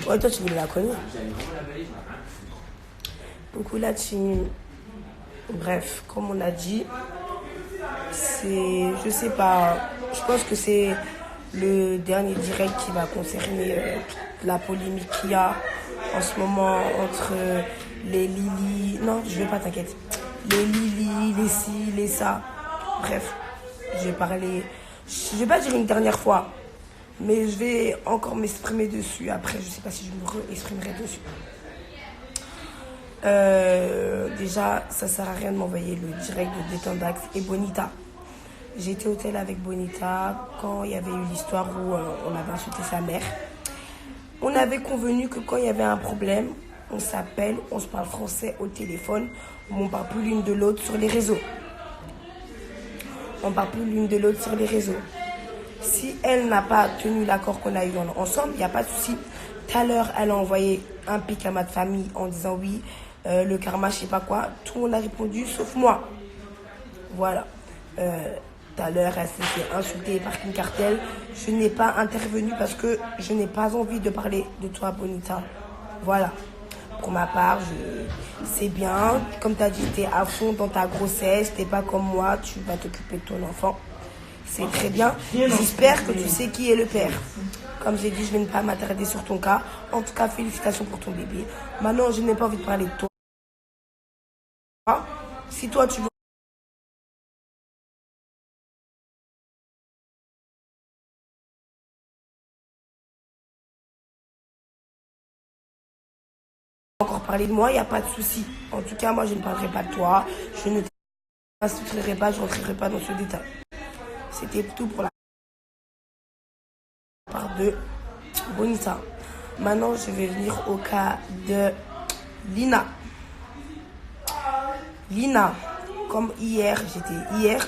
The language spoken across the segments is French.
Ouais, toi, tu voulais la connaître. Coucou la team. Bref, comme on a dit, je sais pas, je pense que c'est le dernier direct qui va concerner la polémique qu'il y a en ce moment entre les Lili. Non, je vais pas, t'inquiète. Les Lili, les ci, les ça. Bref, je vais parler. Je vais pas dire une dernière fois, mais je vais encore m'exprimer dessus. Après, je sais pas si je me re-exprimerai dessus. Déjà, ça sert à rien de m'envoyer le direct de Détendax et Bonita. J'étais au tel avec Bonita quand il y avait eu l'histoire où on avait insulté sa mère. On avait convenu que quand il y avait un problème, on s'appelle, on se parle français au téléphone, on ne parle plus l'une de l'autre sur les réseaux. On ne parle plus l'une de l'autre sur les réseaux. Si elle n'a pas tenu l'accord qu'on a eu ensemble, il n'y a pas de souci. Tout à l'heure, elle a envoyé un pic à ma famille en disant oui, le karma, je sais pas quoi. Tout le monde a répondu, sauf moi. Voilà. Tout à l'heure, elle s'est fait insulter par Kim Cartel. Je n'ai pas intervenu parce que je n'ai pas envie de parler de toi, Bonita. Voilà. Pour ma part, c'est bien. Comme tu as dit, tu es à fond dans ta grossesse. Tu n'es pas comme moi, tu vas t'occuper de ton enfant. C'est très bien. J'espère que tu sais qui est le père. Comme j'ai dit, je ne vais pas m'attarder sur ton cas. En tout cas, félicitations pour ton bébé. Maintenant, je n'ai pas envie de parler de toi. Si toi, tu veux encore parler de moi, il n'y a pas de souci. En tout cas, moi, je ne parlerai pas de toi. Je ne t'insulterai pas, je ne rentrerai pas dans ce détail. C'était tout pour la part de Bonita. Maintenant, je vais venir au cas de Lina. Lina, comme hier,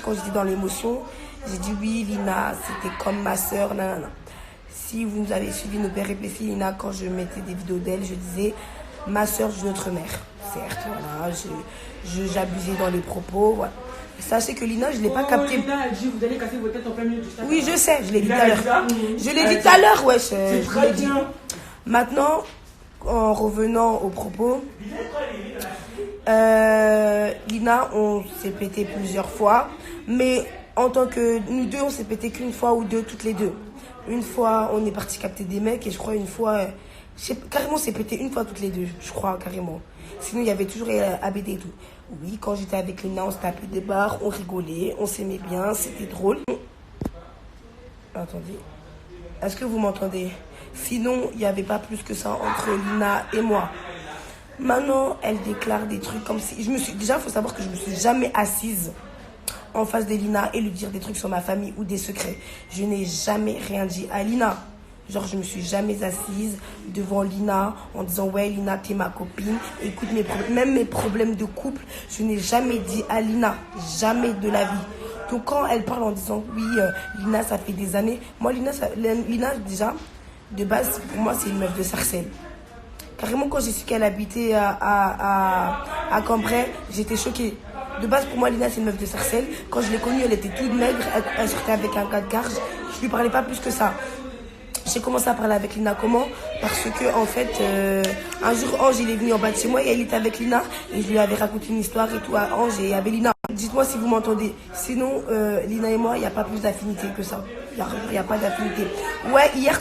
quand j'étais dans l'émotion, j'ai dit oui, Lina, c'était comme ma soeur, nanana. Si vous nous avez suivi nos péripéties, Lina, quand je mettais des vidéos d'elle, je disais ma soeur d'une autre mère. Certes, voilà, j'abusais dans les propos, voilà. Sachez que Lina, je ne l'ai pas capté. Lina a dit, vous allez casser vos têtes en plein milieu du stade. Oui, je sais, je l'ai dit tout à l'heure. Je l'ai dit tout à l'heure, wesh. C'est très bien. Maintenant, en revenant aux propos, Lina, on s'est pété plusieurs fois, mais en tant que nous deux, on s'est pété qu'une fois ou deux, toutes les deux. Une fois, on est parti capter des mecs et je crois une fois, carrément, on s'est pété une fois toutes les deux, je crois, carrément. Sinon, il y avait toujours ABD et tout. Oui, quand j'étais avec Lina, on se tapait des barres, on rigolait, on s'aimait bien, c'était drôle. Attendez, est-ce que vous m'entendez? Sinon, il n'y avait pas plus que ça entre Lina et moi. Maintenant, elle déclare des trucs comme si... Déjà, il faut savoir que je ne me suis jamais assise en face de Lina et lui dire des trucs sur ma famille ou des secrets. Je n'ai jamais rien dit à Lina. Genre, je ne me suis jamais assise devant Lina en disant « Ouais, Lina, t'es ma copine. Écoute, même mes problèmes de couple, je n'ai jamais dit à Lina. Jamais de la vie. » Donc, quand elle parle en disant « Oui, Lina, ça fait des années. » Moi, Lina, déjà, de base, pour moi, c'est une meuf de Sarcelles. Carrément, quand j'ai su qu'elle habitait à Cambrai, j'étais choquée. De base, pour moi, Lina, c'est une meuf de Sarcelles. Quand je l'ai connue, elle était toute maigre. Elle sortait avec un gars de garde. Je lui parlais pas plus que ça. J'ai commencé à parler avec Lina comment? Parce que, en fait, un jour, Ange, il est venu en bas de chez moi et elle était avec Lina. Et je lui avais raconté une histoire et tout à Ange et avec Lina. Dites-moi si vous m'entendez. Sinon, Lina et moi, il n'y a pas plus d'affinité que ça. Il n'y a pas d'affinité. Ouais, hier,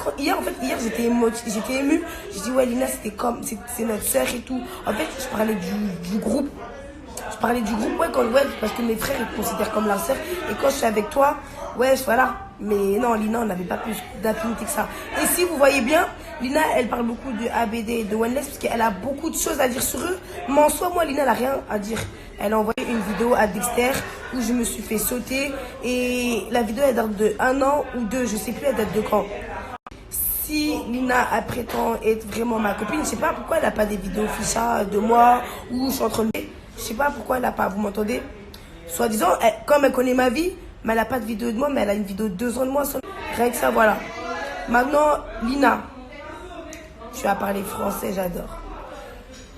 j'étais émue. J'ai dit, ouais, Lina, c'est notre sœur et tout. En fait, je parlais du groupe. Je parlais du groupe, ouais, parce que mes frères, ils me considèrent comme leur sœur. Et quand je suis avec toi, ouais, voilà. Mais non, Lina, on n'avait pas plus d'affinité que ça. Et si vous voyez bien, Lina, elle parle beaucoup de ABD et de Oneless parce qu'elle a beaucoup de choses à dire sur eux. Mais en soi, moi, Lina, elle n'a rien à dire. Elle a envoyé une vidéo à Dexter où je me suis fait sauter. Et la vidéo, elle date de 1 an ou 2, je sais plus, elle date de quand. Si Lina prétend être vraiment ma copine, je sais pas pourquoi elle n'a pas des vidéos fichas de moi où je suis en train de... Je sais pas pourquoi elle n'a pas, vous m'entendez? Soi-disant, comme elle connaît ma vie, mais elle n'a pas de vidéo de moi, mais elle a une vidéo de 2 ans de moi. Rien que ça, voilà. Maintenant, Lina, tu as parlé français, j'adore.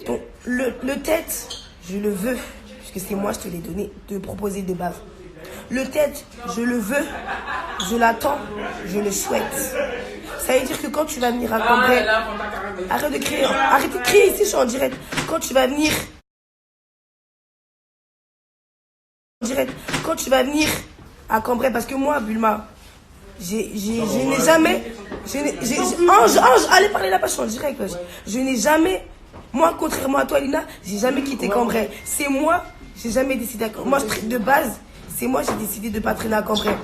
Donc, le tête, je le veux, puisque c'est moi, je te l'ai donné, te proposer de base. Le tête, je le veux, je l'attends, je le souhaite. Ça veut dire que quand tu vas venir à Cambrai, arrête de crier ici, je suis en direct. Quand tu vas venir à Cambrai, parce que moi, Bulma, je n'ai jamais, Ange, allez parler là-bas, je suis en direct. Je n'ai jamais, moi, contrairement à toi, Lina, j'ai jamais quitté Cambrai. C'est moi, j'ai jamais décidé. Moi, de base, c'est moi, j'ai décidé de pas traîner à Cambrai.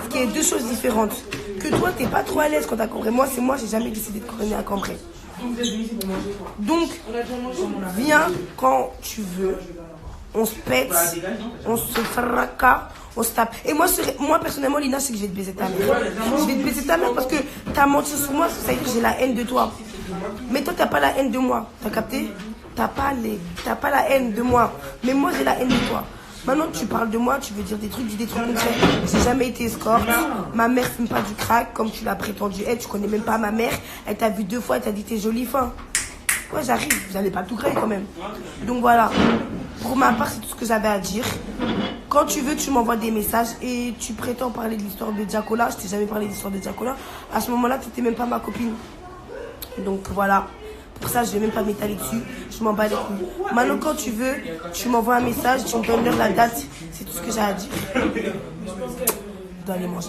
Ce qui est deux choses différentes. Que toi, t'es pas trop à l'aise quand t'as Cambrai. Moi, c'est moi, j'ai jamais décidé de traîner à Cambrai. Donc, viens quand tu veux. On se pète, on se fracasse, on se tape. Et moi personnellement, Lina, c'est que je vais te baiser ta mère. Je vais te baiser ta mère parce que t'as menti sur moi, ça veut dire que j'ai la haine de toi. Mais toi, t'as pas la haine de moi. T'as capté? T'as pas la haine de moi. Mais moi, j'ai la haine de toi. Maintenant que tu parles de moi, tu veux dire des trucs, dis des trucs concrets. J'ai jamais été escorte. Ma mère fume pas du crack comme tu l'as prétendu être. Tu connais même pas ma mère. Elle t'a vu 2 fois, elle t'a dit t'es jolie fin. Ouais, j'arrive. Vous n'allez pas tout créer quand même. Donc voilà. Pour ma part, c'est tout ce que j'avais à dire. Quand tu veux, tu m'envoies des messages et tu prétends parler de l'histoire de Diakola. Je t'ai jamais parlé de l'histoire de Diakola. À ce moment-là, tu n'étais même pas ma copine. Donc voilà. Pour ça, je ne vais même pas m'étaler dessus. Je m'en bats les couilles. Maintenant, quand tu veux, tu m'envoies un message, tu me donnes l'heure, la date. C'est tout ce que j'ai à dire. Je dois aller manger.